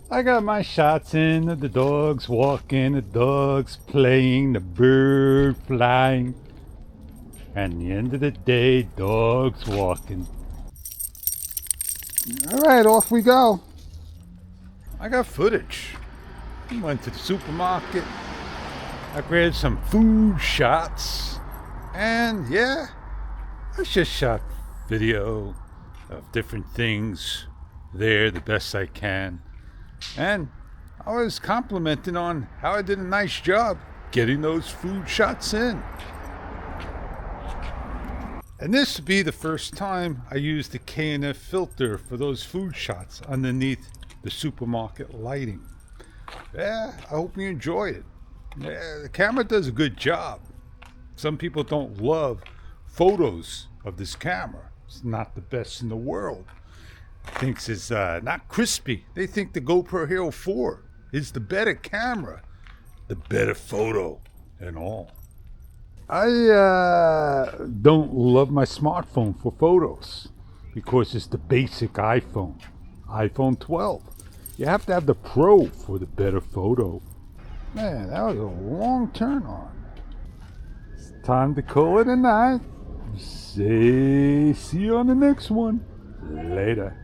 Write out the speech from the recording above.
I got my shots in of the dogs walking, the dogs playing, the bird flying. And at the end of the day, dogs walking. Alright, off we go. I got footage. I went to the supermarket. I grabbed some food shots. And yeah, I just shot video of different things there the best I can. And I was complimenting on how I did a nice job getting those food shots in. And this would be the first time I used the K&F filter for those food shots underneath the supermarket lighting. Yeah, I hope you enjoy it. Yeah, the camera does a good job. Some people don't love photos of this camera. It's not the best in the world. Thinks it's not crispy. They think the GoPro Hero 4 is the better camera, the better photo and all. I don't love my smartphone for photos because it's the basic iPhone 12. You have to have the Pro for the better photo. Man, that was a long turn on. It's time to call it a night. See you on the next one. Later.